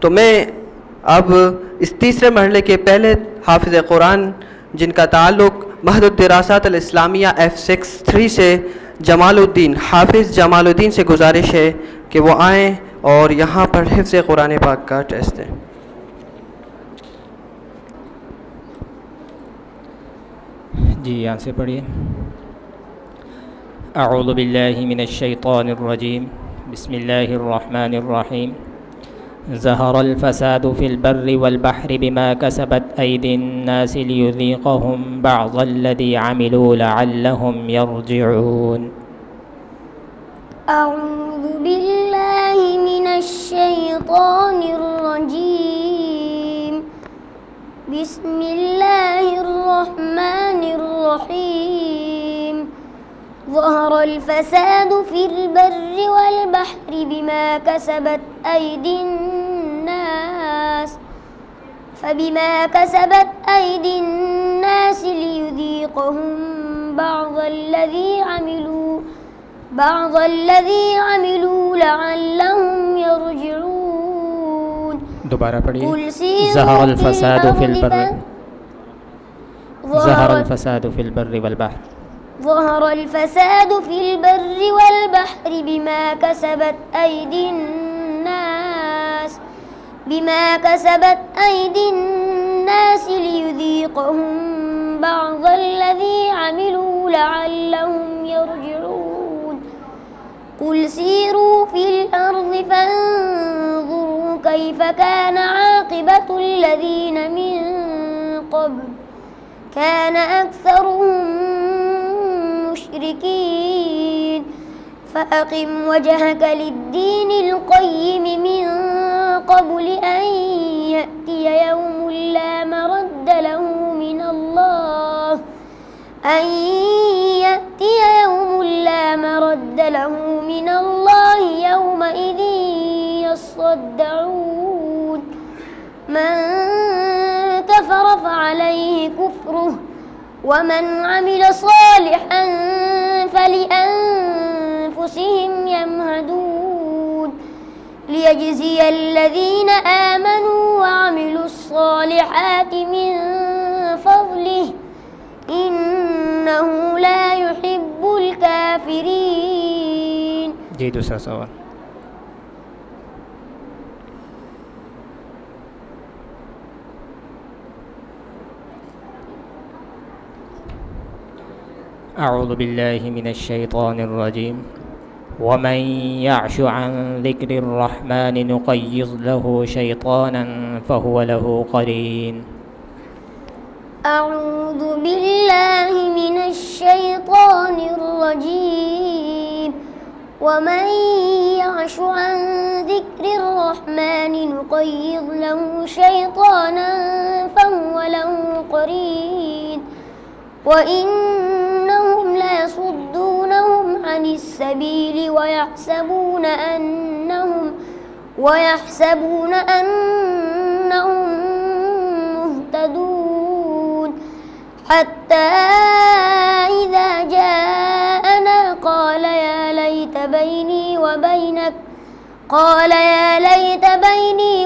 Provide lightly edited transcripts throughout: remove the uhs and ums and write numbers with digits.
तो मैं अब इस तीसरे मरहले के पहले हाफिज़ कुरान जिनका ताल्लुक़ महदुद दिरासात अल इस्लामिया F63 से जमालुद्दीन हाफिज़ जमालुद्दीन से गुजारिश है कि वो आएँ और यहाँ पर हिफ्ज़ कुरान पाक का टेस्ट दें। जी यहाँ से पढ़िए। अऊज़ु बिल्लाहि मिनश शैतानिर रजीम, बिस्मिल्लाहिर रहमानिर रहीम। ज़हरल फ़सादु फ़िल बर्रि वल बहरि बिमा कसबत अयदिन नासि लियुज़ीक़हुम बअज़ल्लज़ी अमिलू लअल्लहुम यरजिऊन। अऊज़ु बिल्लाहि मिनश शैतानिर रजीम, बिस्मिल्लाहिर रहमानिर रहीम। ज़हरल फ़सादु फ़िल बर्रि वल बहरि बिमा कसबत अयदिन नास फबिमा कसबत अयदिन नास लियुज़ीक़हुम बअज़ल्लज़ी अमिलू लअल्लहुम यरजिऊन। दोबारा पढ़िए। ज़हरल फ़सादु फ़िल बर्रि वल बहर। ज़हरल फ़सादु फ़िल बर्रि वल बहरि बिमा कसबत अयदिन नास लियुज़ीक़हुम बअज़ल्लज़ी अमिलू लअल्लहुम यरजिऊन। क़ुल सीरू फ़िल अर्ज़ि फ़न्ज़ुरू कैफ़ कान आक़िबतुल्लज़ीन मिन क़ब्ल कान अक्सरुहुम मुश्रिकीन फ़अक़िम वजहक लिद्दीनिल क़य्यिम मिन क़ब्ल अन यअतिय यौमुन ला मरद्द लहू मिनल्लाह यौमइज़िन यस्सद्दऊन। मन कफ़र फ़अलैहि कुफ़्रुहु वमन अमिल सालिहन फ़लिअन्फ़ुसिहिम यमहदून लियजज़ियल्लज़ीन आमनू वअमिलुस्सालिहाति मिन फ़ज़लिहि इन्नहु ला युहिब्बुल काफ़िरीन। जी दूसरा सवाल। अऊज़ु बिल्लाहि मिनश शैतानिर रजीम। वमन यअशु अन ज़िक्रिर रहमानि नुक़य्यिज़ लहू शैतानन फ़हुव लहू क़रीन। अऊज़ु बिल्लाहि मिनश शैतानिर रजीम। वमन यअशु अन ज़िक्रिर रहमानि नुक़य्यिज़ लहू शैतानन फ़हुव लहू क़रीन। वइन्नहुम लयसुद्दूनहुम अनिस्सबीलि वयहसबून अन्नहुम मुहतदून हत्ता इज़ा जाअना क़ाल या लैत बैनी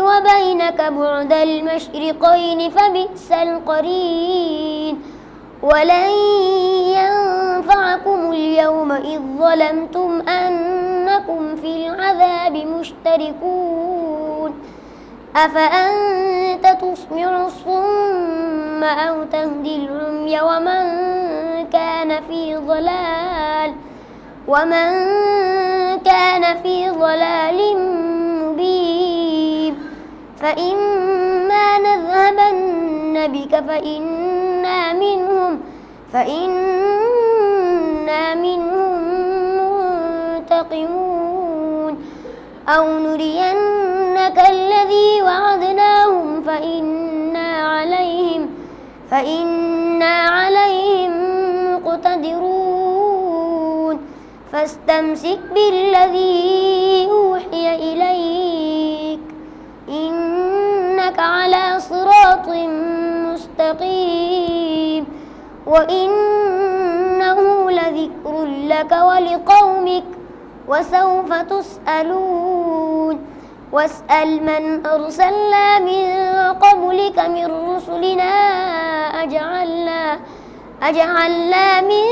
व बैनक बु'दल मशरिक़ैन फ़बि'सल क़रीन। वलन यंफ़अकुमुल यौम इज़ ज़लमतुम अन्नकुम फ़िल अज़ाबि मुश्तरिकून। अफ़अन्त तुस्मिउ स्सुम्म औ तहदिल उम्य वमन कान फ़ी ज़लालिम मुबीन। फ़इम्मा नज़हबन्न बिक फ़इन्ना मिन्हुम मुंतक़िमून औ नुरियन्नक الذي वअदनाहुम फ़इन्ना अलैहिम मुक़तदिरून। फ़ास्तमसिक बिल्लज़ी ऊहिय इलैक इन्नक अला सिरातिम मुस्तक़ीम व इन्नहु लज़िक्रुन लक व लिक़ौमिक व सौफ़ तुस्अलून। واسأل من أرسلنا من قبلك من رسلنا أجعلنا من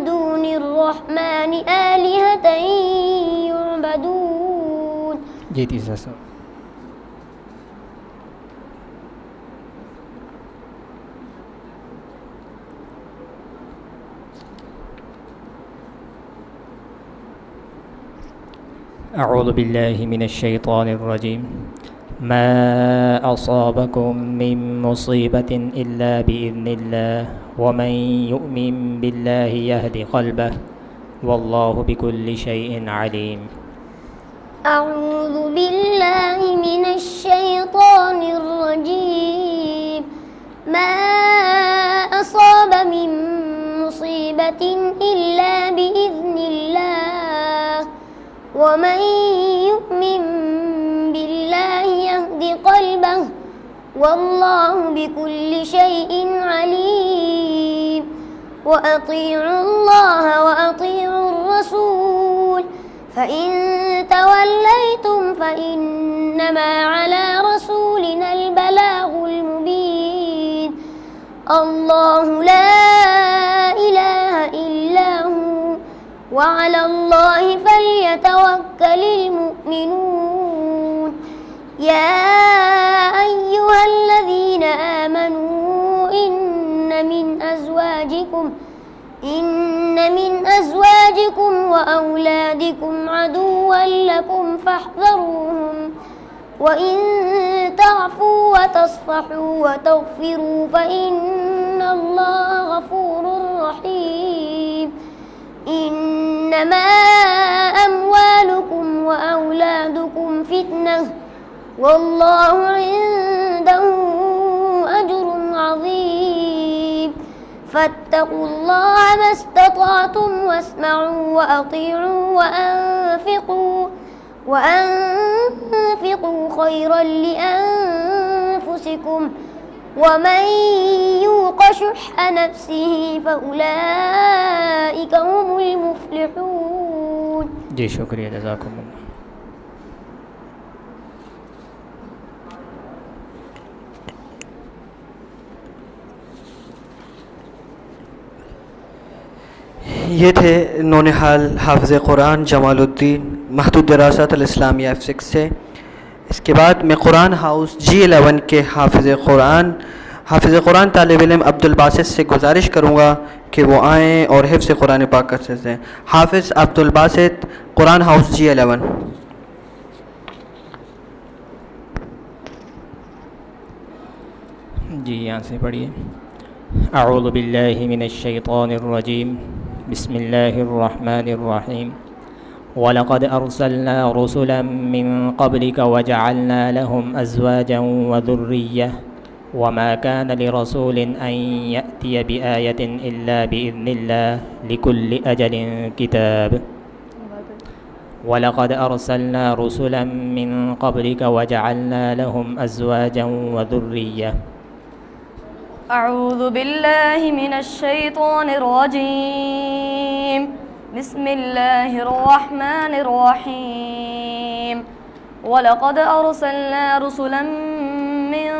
دون الرحمن آلهة يعبدون. जी तीसरा सवाल। أعوذ بالله من الشيطان الرجيم ما أصابكم من مصيبة إلا بإذن الله ومن يؤمن بالله يهد قلبه والله بكل شيء عليم. أعوذ بالله من الشيطان الرجيم ما أصاب من مصيبة إلا بإذن الله ومن يؤمن بالله يهد قلبه والله بكل شيء عليم. وأطيعوا الله وأطيعوا الرسول فإن توليتم فإنما على رسولنا البلاغ المبين. الله لا إله إلا هو وعلى الله فليتوكل المؤمنون. يا أيها الذين آمنوا إن من أزواجكم وأولادكم عدوا لكم فاحذروهم وإن تعفوا وتصفحوا وتغفروا فإن الله غفور رحيم. إنما أموالكم وأولادكم فتنة والله عنده أجر عظيم. فاتقوا الله ما استطعتم واسمعوا وأطيعوا وأنفقوا خيرا لأنفسكم ومن يوق شح نفسه فأولئك هم المفلحون. जी शुक्रिया जज़ाकुमुल्लाह। ये थे नौनिहाल हाफ़िज़ कुरान जमालुद्दीन महदूद दरासात इस्लामिया F6 से। इसके बाद मैं कुरान हाउस G11 के हाफ़िज़ कुरान तालिब इल्म अब्दुल बासित से गुजारिश करूँगा कि वो आएँ और हिफ्ज़ कुरान पाक कर सकते हैं। हाफ़िज़ अब्दुल बासित, कुरान हाउस G11। जी यहाँ से पढ़िए। अऊज़ु बिल्लाहि मिनश्शैतानिर्रजीम बिस्मिल्लाहिर्रहमानिर्रहीम वलक़द अर्सलना रुसुलन मिन क़ब्लिक वजअलना लहुम अज़वाजन व ज़ुर्रिय्यह वमा कान लिरसूलिन अन यअतिय बिआयतिन इल्ला बिइज़्निल्लाह लिकुल्लि अजलिन किताब। वलक़द अर्सलना रुसुलन मिन क़ब्लिक वजअलना लहुम अज़वाजन व ज़ुर्रिय्यह। अऊज़ु बिल्लाहि मिनश्शैतानिर्रजीम बिस्मिल्लाहिर्रहमानिर्रहीम वलक़द अर्सलना रुसुलन मिन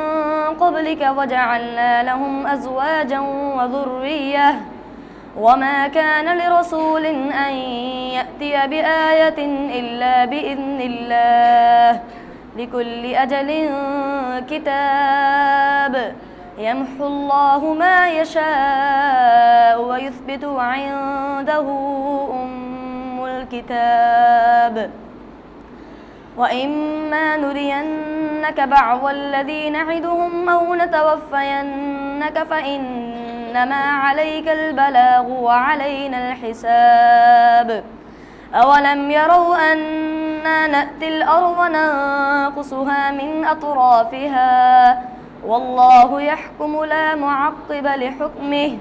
क़ब्लिक वजअलना लहुम अज़वाजन व ज़ुर्रिय्यह वमा कान लिरसूलिन अन यअतिय बिआयतिन इल्ला बिइज़्निल्लाह लिकुल्लि अजलिन किताब। यम्हु अल्लाहु मा यशाअ व युथबितु इंदहु उम्मुल किताब। व इम्मा नुरियन्नक बअज़ल्लज़ी न'iदुहुम औ नतवफ़्फ़यन्नक फ़इन्नमा अलैकल बलागु व अलैनल हिसाब। अवलम यरौ अन्ना नअतिल अर्ज़ नंक़ुसुहा मिन अतराफ़िहा वल्लाहु यहकुमु ला मुअक़्क़िब लिहुक्मिहि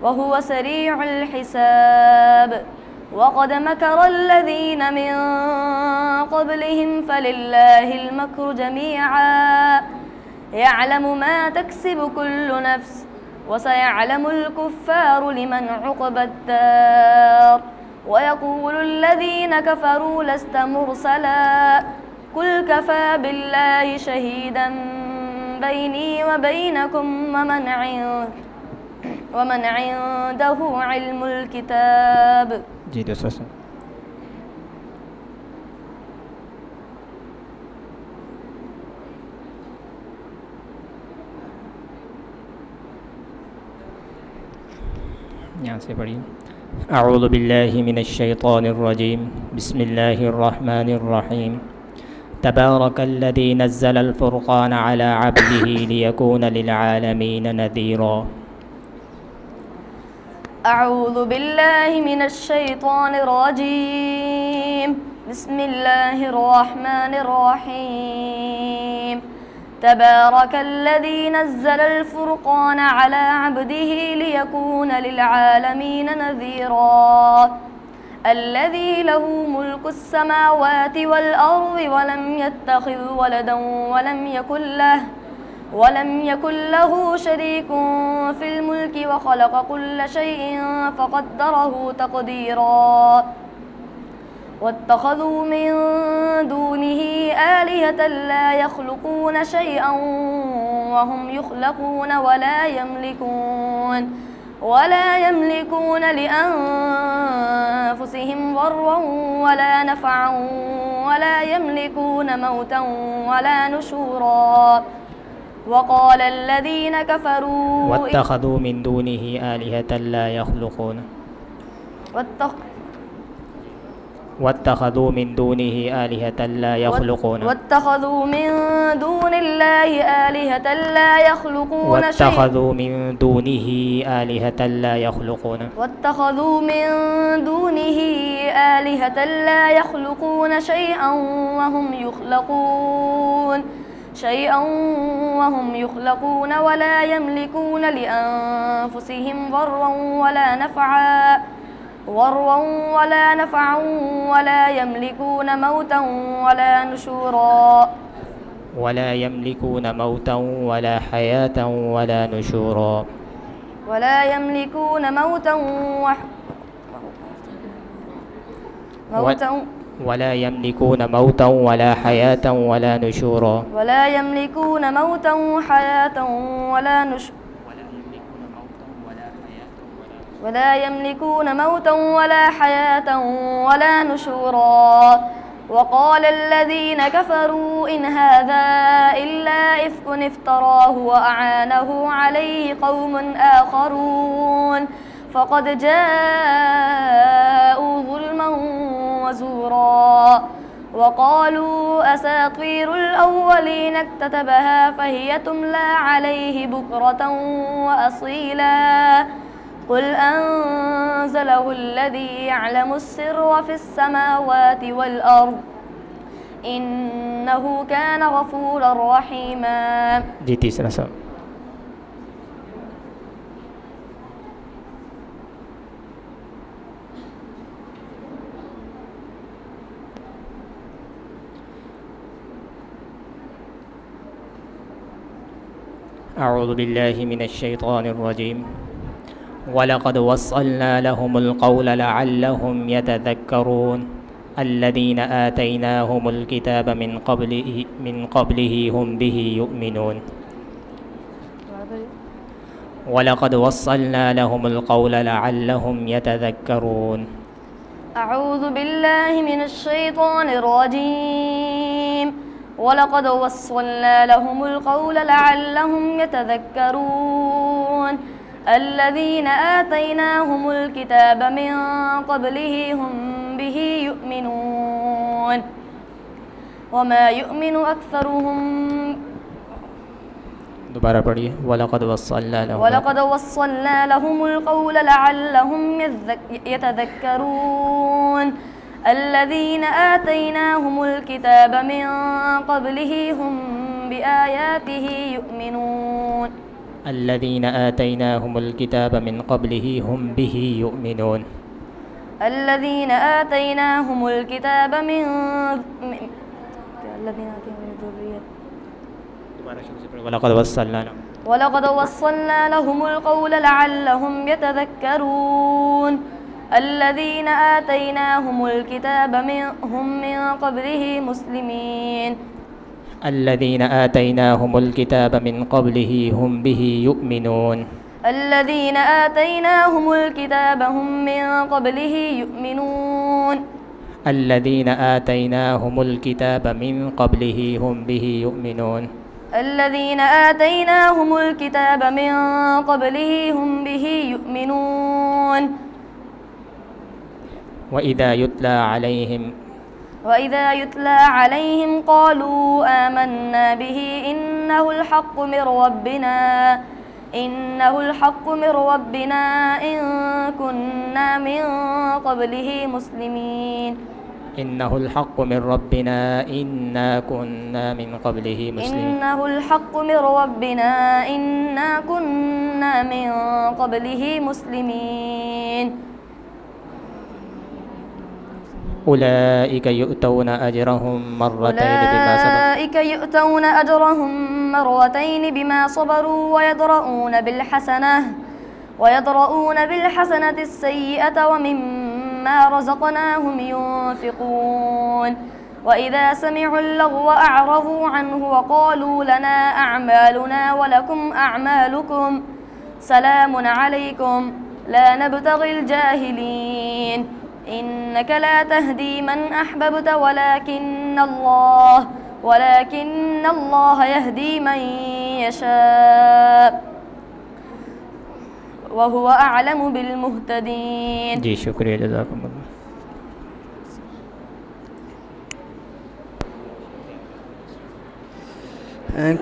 व हुव सरीउल हिसाब। वक़द मकरा अल्लज़ीन मिन क़ब्लिहिम फ़लिल्लाहिल मक्रु जमीअन यअलमु मा तक्सिबु कुल्लु नफ्स व सयअलमुल कुफ़्फ़ारु लिमन उक़बद्दार। व यक़ूलु अल्लज़ीन कफ़रू लस्त मुरसला قل كفى بالله شهيدا بيني وبينكم ومن عنده علم الكتاب. जी दूसरा सवाल। यहाँ से पढ़िए। अऊज़ु बिल्लाहि मिनश्शैतानिर्रजीम बिस्मिल्लाहिर्रहमानिर्रहीम तबारकल्लज़ी नज़्ज़लल फ़ुरक़ान अला अब्दिही लियकून लिलआलमीन नज़ीरा। أعوذ بالله من الشيطان الرجيم بسم الله الرحمن الرحيم تبارك الذي نزل الفرقان على عبده ليكون للعالمين نذيرا الذي له ملك السماوات والأرض ولم يتخذ ولدا ولم يكن له شريك في الملك وخلق كل شيء فقدره تقديرا واتخذوا من دونه آلهة لا يخلقون شيئا وهم يخلقون ولا يملكون لأنفسهم ضرا ولا نفعا ولا يملكون موتا ولا نشورا وقال الذين كفروا واتخذوا من دونه آلهة لا يخلقون واتخذوا من دونه آلهة لا يخلقون واتخذوا من دون الله آلهة لا يخلقون واتخذوا من دونه آلهة لا يخلقون واتخذوا من دونه آلهة لا يخلقون شيئا وهم يخلقون ولا يملكون لأنفسهم ضرا ولا نفعا ولا يملكون موتا ولا نشورا ولا يملكون موتا ولا حياة ولا نشورا ولا يملكون موتا ولا يملكون موتا ولا حياة ولا نشورا ولا يملكون موتا حياة ولا نشورا ولا يملكون موتا ولا حياة ولا نشورا وقال الذين كفروا إن هذا إلا إفك افتراه وأعانه عليه قوم آخرون فقد جاءوا ظلما وزورا وقالوا أساطير الأولين اكتتبها فهي تملى عليه بكرة وأصيلا قل أنزله الذي يعلم السر في السماوات والأرض إنه كان غفورا رحيما. जी तीसरा सवाल। أعوذ بالله من الشيطان الرجيم वलक़द वस्सलना लहुमुल क़ौल लअल्लहुम यतज़क्करून अल्लज़ीना आतैनाहुमुल किताब मिन क़ब्लिही हुम बिही युमिनून वलक़द वस्सलना लहुमुल क़ौल लअल्लहुम यतज़क्करून। अऊज़ु बिल्लाहि मिनश्शैतानिर रजीम वलक़द वस्सलना लहुमुल क़ौल लअल्लहुम यतज़क्करून الذين آتيناهم الكتاب من قبله هم به يؤمنون وما يؤمن أكثرهم दोबारा पढ़िए वलक़द वस्सलना लहुमुल क़ौल लअल्लहुम यतज़क्करून الذين آتيناهم الكتاب من قبله هم بآياته يؤمنون الذين آتيناهم الكتاب من قبله هم به يؤمنون الذين آتيناهم الكتاب من الذين آتيناهم الذرية ولقد وصلنا لهم القول لعلهم يتذكرون الذين آتيناهم الكتاب هم من قبله مسلمين الذين آتيناهم الكتاب من قبله هم به يؤمنون الذين آتيناهم الكتاب هم من قبله يؤمنون الذين آتيناهم الكتاب من قبله هم به يؤمنون الذين آتيناهم الكتاب من قبله هم به يؤمنون وإذا يتلى عليهم قالوا آمنا به إنه الحق من ربنا إن كنا من قبله مسلمين إنه الحق من ربنا إنا كنا من قبله مسلمين إنه الحق من ربنا إنا كنا من قبله مسلمين أولئك يؤتون أجرهم مرتين بما صبروا ويدرؤون بالحسنة السيئة ومما رزقناهم ينفقون وإذا سمعوا اللغو أعرضوا عنه وقالوا لنا أعمالنا ولكم أعمالكم سلام عليكم لا نبتغي الجاهلين إنك لا تهدي من أحببت ولكن الله يهدي من يشاء وهو أعلم بالمهتدين. जी शुक्रिया जज़ाकुमुल्लाह।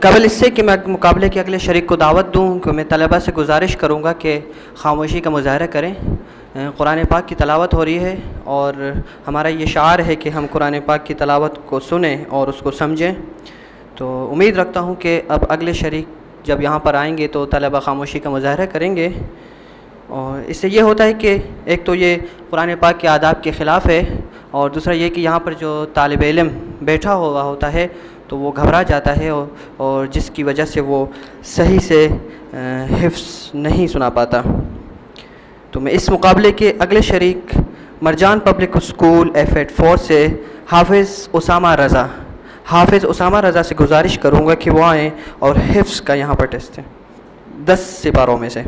कबल इससे कि मैं मुकाबले के अगले शरीक को दावत दूँ कि मैं तलबा से गुजारिश करूँगा कि खामोशी का मुज़ाहरा करें। कुरान पाक की तलावत हो रही है और हमारा ये शार है कि हम कुरान पाक की तलावत को सुनें और उसको समझें। तो उम्मीद रखता हूँ कि अब अगले शरीक जब यहाँ पर आएंगे तो तलबा खामोशी का मुज़ाहरा करेंगे। और इससे ये होता है कि एक तो ये कुरान पाक के आदाब के ख़िलाफ़ है और दूसरा ये कि यहाँ पर जो तालिब इल्म बैठा हुआ होता है तो वो घबरा जाता है और जिसकी वजह से वो सही से हिफ्ज़ नहीं सुना पाता। तो मैं इस मुकाबले के अगले शरीक मरजान पब्लिक स्कूल F84 से हाफिज़ उसामा रज़ा से गुजारिश करूँगा कि वो आएँ और हिफ्ज़ का यहाँ पर टेस्ट है 10 सिपारों में से।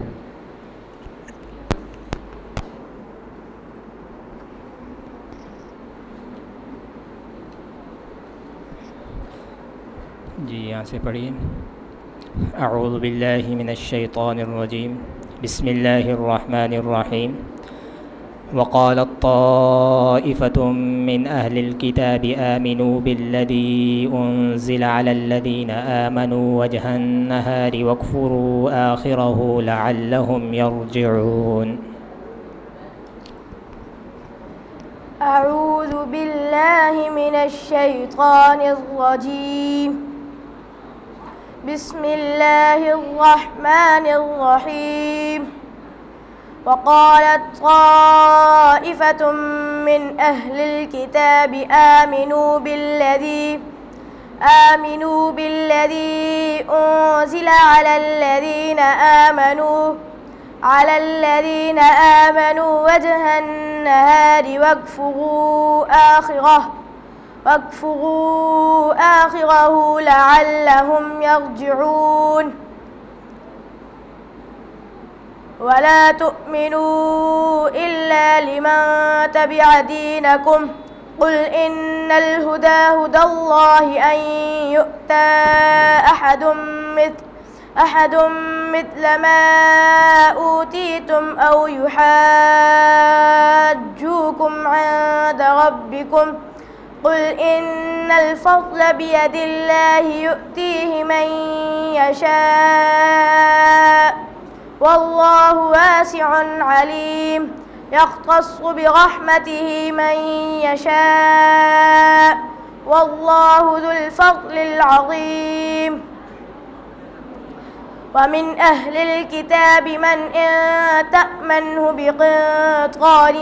जी यहाँ से पढ़िए। अऊज़ु बिल्लाहि मिनश्शैतानिर्रजीम बिस्मिल्लाहिर्रहमानिर्रहीम वक़ालत ताइफ़तुम मिन अहलिल किताबि आमिनू बिल्लज़ी उन्ज़िला अलल्लज़ीना आमनू वजहन नहारि वक्फ़ुरू आखिरहु लअल्लहुम यरजिऊन। अऊज़ु बिल्लाहि मिनश्शैतानिर्रजीम बिस्मिल्लाहिर्रहमानिर्रहीम वक़ालत ताइफ़तुम मिन अहलिल किताबि आमिनू बिल्लज़ी उन्ज़िला अलल्लज़ीना आमनू वजहन नहारि वक्फ़ुरू आखिरहु लअल्लहुम यरजिऊन। वला तुअमिनू इल्ला लिमन तबिअ दीनकुम क़ुल इन्नल हुदा हुदल्लाहि अन यु'ता अहदुम मिथल मा ऊतीतुम औ युहाज्जूकुम इंद रब्बिकुम क़ुल इन्नल फ़ज़्ल बियदिल्लाहि यु'तीहि मन यशा' वल्लाहु वासि'उन अलीम यख़्तस्सु बिरहमतिहि मन यशा' वल्लाहु ज़ुल फ़ज़्लिल अज़ीम। वमिन अहलिल किताबि मन इन तअमनहु बिक़िंतार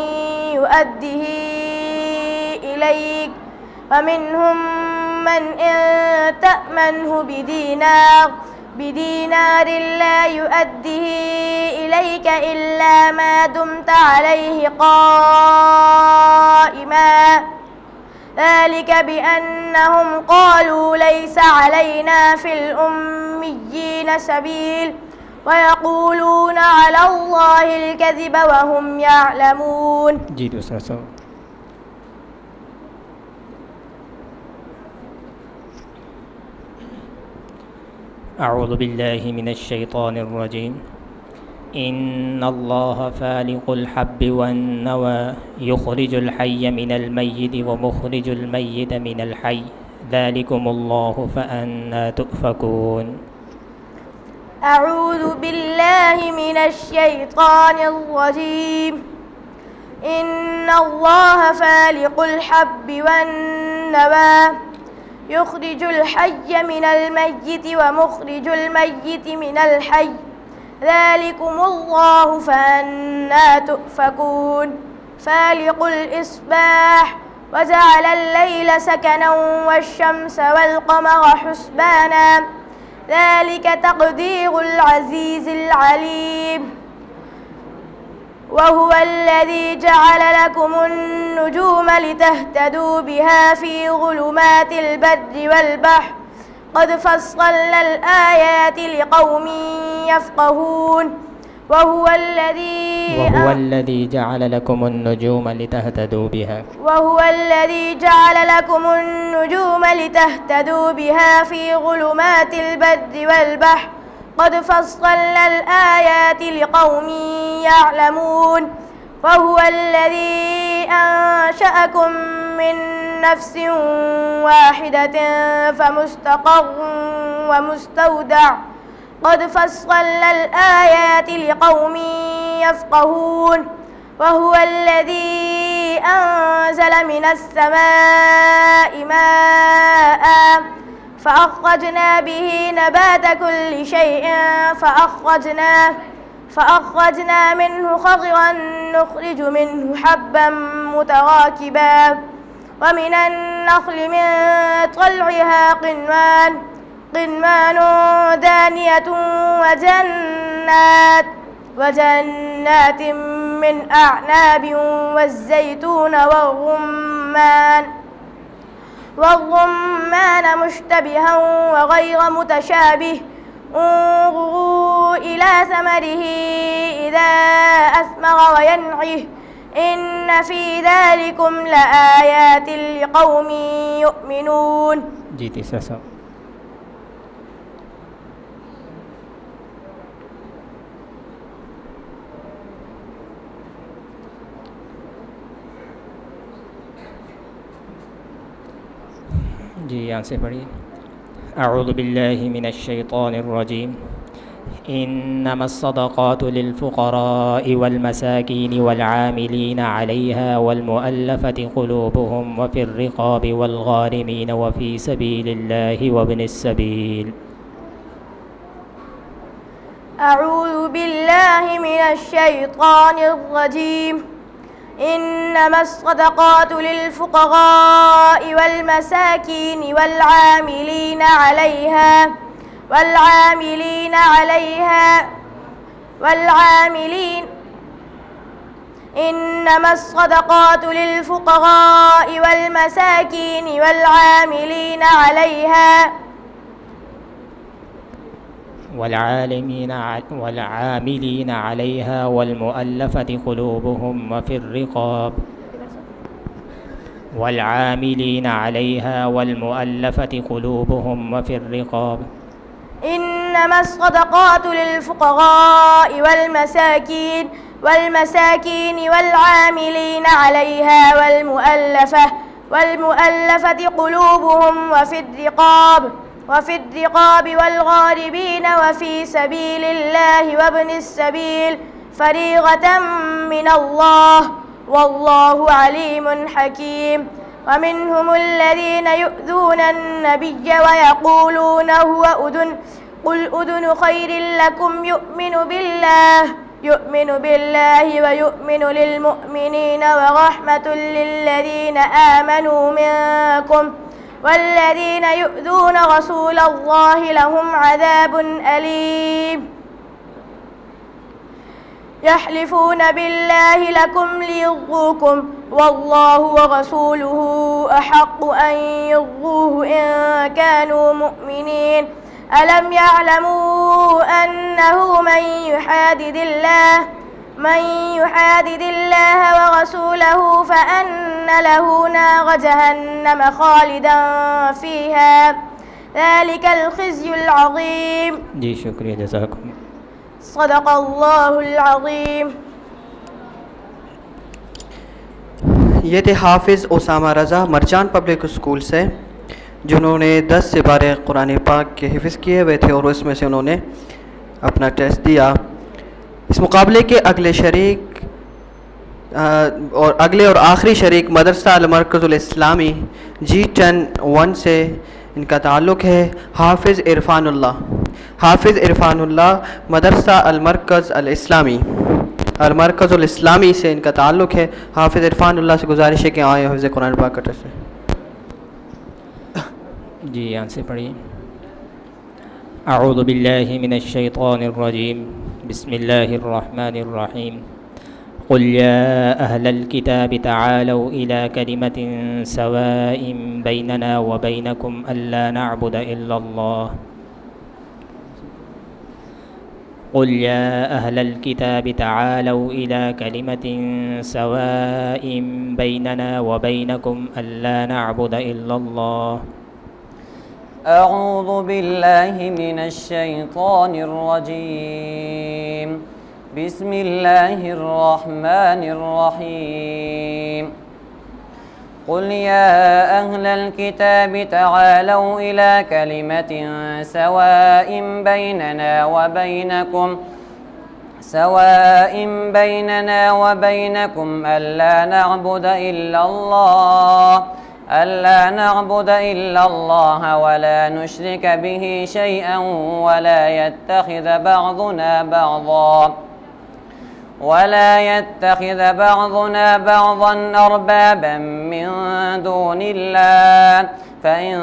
युअद्दिही इलैक वमिनहुम मन इन तअमनहु बिदीनार بدينار لا يؤديه إليك إلا ما دمت عليه قائما ذلك بأنهم قالوا ليس علينا في الأميين سبيل ويقولون على الله الكذب وهم يعلمون. जी दूसरा सवाल. أعوذ بالله من الشيطان الرجيم. إن الله فالق الحب والنوى يخرج الحي من الميت ومخرج الميت من الحي ذلكم الله فأنى تؤفكون. أعوذ بالله من الشيطان الرجيم. إن الله فالق الحب والنوى يخرج الحي من الميت ومخرج الميت من الحي ذلكم الله فأنى تؤفكون. فالق الإصباح وجعل الليل سكنا والشمس والقمر حسبانا ذلك تقدير العزيز العليم. وهو الذي جعل لكم النجوم لتهتدوا بها في ظلمات البر والبحر قد فصلنا الآيات لقوم يفقهون. وهو الذي جعل لكم النجوم لتهتدوا بها لتهتدوا بها في ظلمات البر والبحر قد فصلنا الآيات لقوم يعلمون. وهو الذي أنشأكم من نفس واحدة فمستقر ومستودع قد فصلنا الآيات لقوم يفقهون. وهو الذي أنزل من السماء ماء فأخرجنا به نبات كل شيء فأخرجنا منه خضرا نخرج منه حبا متراكبا ومن النخل من طلعها قنوان دانية وجنات من أعناب والزيتون والرمان مشتبها وغير متشابه انظروا إلى ثمره إذا أثمر وينعه إن في ذلكم لآيات لقوم يؤمنون. जी तीसरा सवाल. जी यहाँ से पढ़िए. أعوذ بالله من الشيطان الرجيم. إنما الصدقات للفقراء والمساكين والعاملين عليها والمؤلفة قلوبهم وفي الرقاب والغارمين وفي سبيل الله وابن السبيل. أعوذ بالله من الشيطان الرجيم. إنما الصدقات للفقراء والمساكين إنما الصدقات للفقراء والمساكين والعاملين عليها والمؤلفة قلوبهم وفي الرقاب إنما الصدقات للفقراء والمساكين والعاملين عليها والمؤلفة قلوبهم وفي الرقاب والغاربين وفي سبيل الله وابن السبيل فريضة من الله والله عليم حكيم. ومنهم الذين يؤذون النبي ويقولون هو أذن قل أذن خير لكم يؤمن بالله ويؤمن للمؤمنين ورحمة للذين آمنوا منكم والذين يؤذون رسول الله لهم عذاب أليم يحلفون بالله لكم ليرضوكم والله ورسوله أحق أن يرضوه إن كانوا مؤمنين ألم يعلموا أنه من يحادد الله ورسوله فأن له نار جهنم خالدا فيها ذلك الخزي العظيم. जी शुक्रिया, जज़ाकुम। صدق الله العظيم। ये थे हाफिज़ उसामा रज़ा मरचान पब्लिक स्कूल से, जिन्होंने 10 से 12 कुरान पाक के हिफ़्ज़ किए हुए थे और उसमें से उन्होंने अपना टेस्ट दिया। इस मुकाबले के अगले शरीक और अगले और आखिरी शरीक मदरसा अल मरकज़ुल इस्लामी G10-1 से इनका ताल्लुक़ है हाफिज़ इरफ़ानुल्लाह। हाफिज़ इरफ़ानुल्लाह मदरसा अल मरकज़ अल इस्लामी अल मरकज़ुल इस्लामी से इनका ताल्लुक़ है। हाफिज़ इरफ़ानुल्लाह से गुजारिश है कि आए हिफ़्ज़ कुरान पाक का टेस्ट से। जी यहाँ से पढ़िए। अऊज़ु बिल्लाहि मिनश शैतानिर रजीम, बिस्मिल्लाहिर रहमानिर रहीम। क़ुल या अहलल किताबि तआलौ इला कलिमतिन सवाइन बैनना व बैनकुम अल्ला नअबुद इल्लल्लाह। क़ुल या अहलल किताबि तआलौ इला कलिमतिन सवाइन बैनना व बैनकुम अल्ला नअबुद इल्लल्लाह। أعوذ بالله من الشيطان الرجيم بسم الله الرحمن الرحيم قل يا أهل الكتاب تعالوا إلى كلمة سواء بيننا وبينكم ألا نعبد إلا الله ولا نشرك به شيئا ولا يتخذ بعضنا بعضا أربابا من دون الله فإن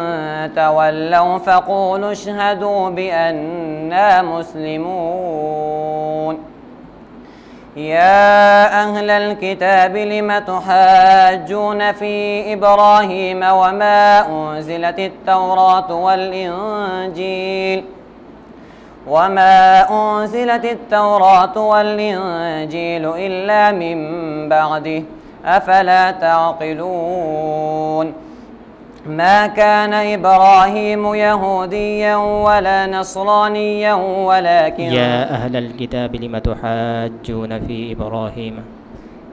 تولوا فقولوا اشهدوا بأننا مسلمون. يا أهل الكتاب لم تحاجون في إبراهيم وما أنزلت التوراة والإنجيل إلا من بعده أفلا تعقلون. ما كان إبراهيم يهوديا ولا نصرانيا ولكن يا أهل الكتاب لم تحاجون في إبراهيم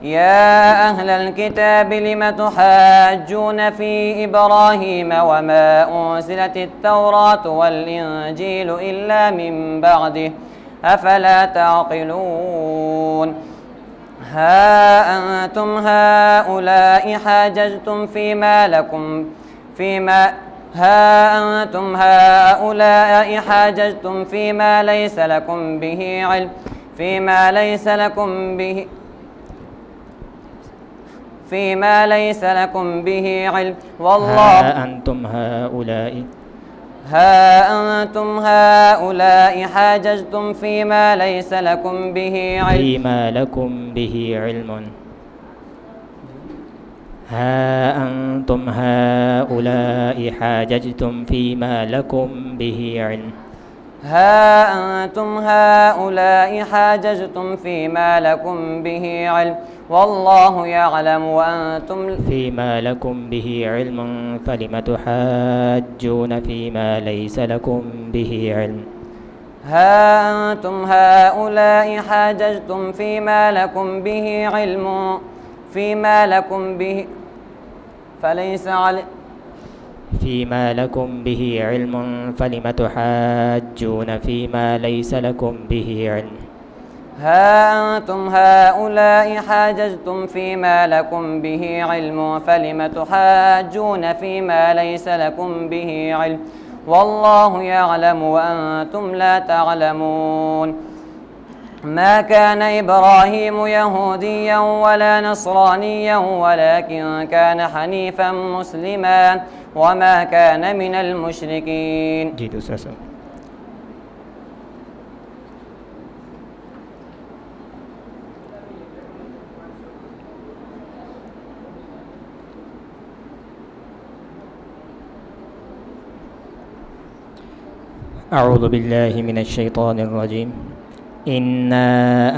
يا أهل الكتاب لم تحاجون في إبراهيم وما أنزلت التوراة والإنجيل إلا من بعده أفلا تعقلون. ها أنتم هؤلاء حاججتم فيما ليس لكم به علم والله أنتم هؤلاء حاججتم فيما ليس لكم به علم ها أنتم هؤلاء حاججتم فيما لكم به علم والله يعلم وأنتم فيما لكم به علم فلم تحاجون فيما ليس لكم به علم. ها أنتم هؤلاء حاججتم فيما لكم به علم فيما لكم به علم فلم تحاجون فيما ليس لكم به علم. ها أنتم هؤلاء حاججتم فيما لكم به علم فلم تحاجون فيما ليس لكم به علم والله يعلم وأنتم لا تعلمون. ما كان إبراهيم يهوديا ولا نصرانيا ولكن كان حنيفا مسلما وما كان من المشركين. जी दूसरा सब أعوذ بالله من الشيطان الرجيم إنا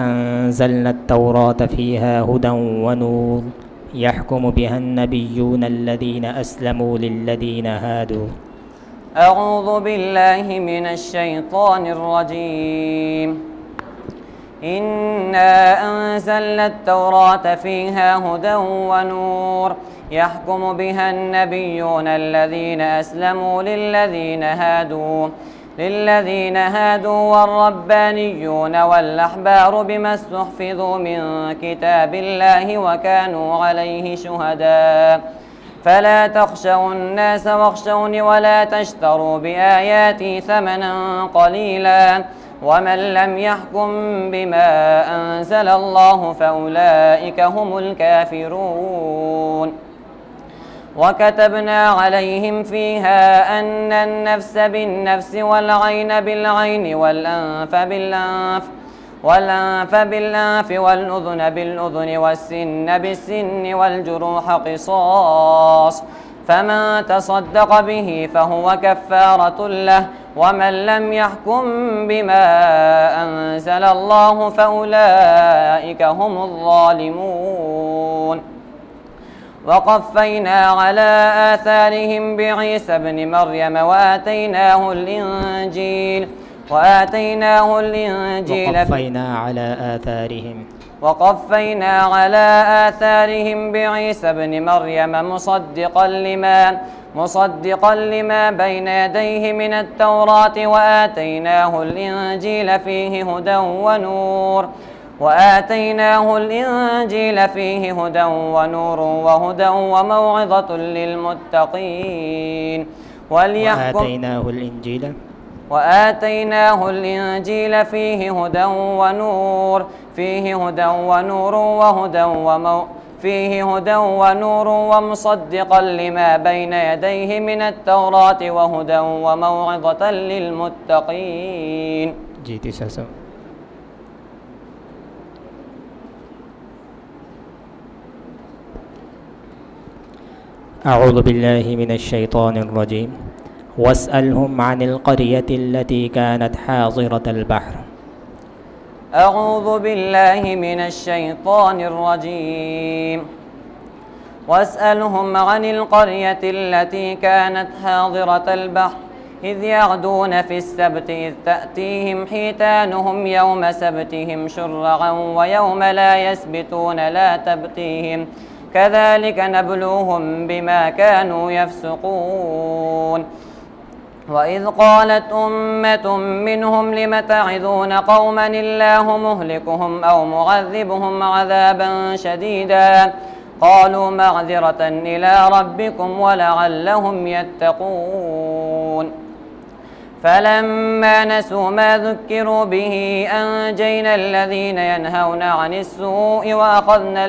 أنزلنا التوراة فيها هدى ونور يحكم بها النبيون الذين أسلموا للذين هادوا. أعوذ بالله من الشيطان الرجيم إنا أنزلنا التوراة فيها هدى ونور يحكم بها النبيون الذين أسلموا للذين هادوا والربانيون والأحبار بما استحفظوا من كتاب الله وكانوا عليه شهداء فلا تخشوا الناس واخشوني ولا تشتروا بآياتي ثمنا قليلا ومن لم يحكم بما أنزل الله فأولئك هم الكافرون. وكتبنا عليهم فيها أن النفس بالنفس والعين بالعين والأنف بالأنف والأذن بالأذن والسن بالسن والجروح قصاص فمن تصدق به فهو كفارة له ومن لم يحكم بما أنزل الله فأولئك هم الظالمون. وقفينا على آثارهم بعيسى ابن مريم وقفينا على آثارهم بعيسى ابن مريم مصدقا لما بين يديه من التوراة وآتيناه الإنجيل فيه هدى ونور وهدى وموعظة للمتقين. وآتيناه الإنجيل فيه هدى ونور ومصدقا لما بين يديه من التوراة وهدى وموعظة للمتقين. أعوذ بالله من الشيطان الرجيم واسألهم عن القرية التي كانت حاضرة البحر. أعوذ بالله من الشيطان الرجيم واسألهم عن القرية التي كانت حاضرة البحر إذ يعدون في السبت إذ تأتيهم حيتانهم يوم سبتهم شرعا ويوم لا يسبتون لا تأتيهم كذلك نبلوهم بما كانوا يفسقون. وإذ قالت أمة منهم لم تعظون قوما الله مهلكهم أو معذبهم عذابا شديدا قالوا معذرة إلى ربكم ولعلهم يتقون. فلما نسوا ما ذكروا به أنجينا الذين ينهون عن السوء وأخذنا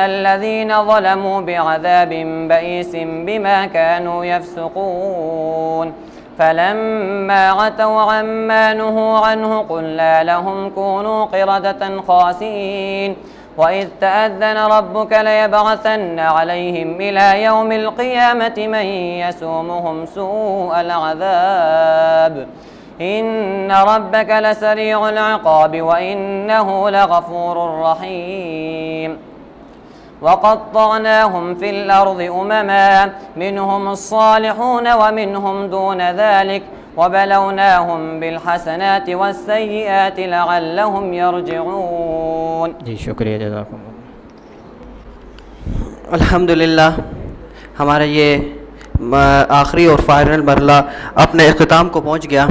الذين ظلموا بعذاب بئيس بما كانوا يفسقون. فلما عتوا عما نهوا عنه قلنا لهم كونوا قردة خاسئين. وإذ تأذن ربك ليبعثن عليهم إلى يوم القيامة من يسومهم سوء العذاب إن ربك لسريع العقاب وإنه لغفور رحيم. وقطعناهم في الأرض أمما منهم الصالحون ومنهم دون ذلك وبلوناهم بالحسنات والسيئات لعلهم يرجعون. जी शुक्रिया जज़ाकुम। अल्हम्दुलिल्लाह हमारा ये आखिरी और फाइनल मरला अपने इख्तिताम को पहुँच गया।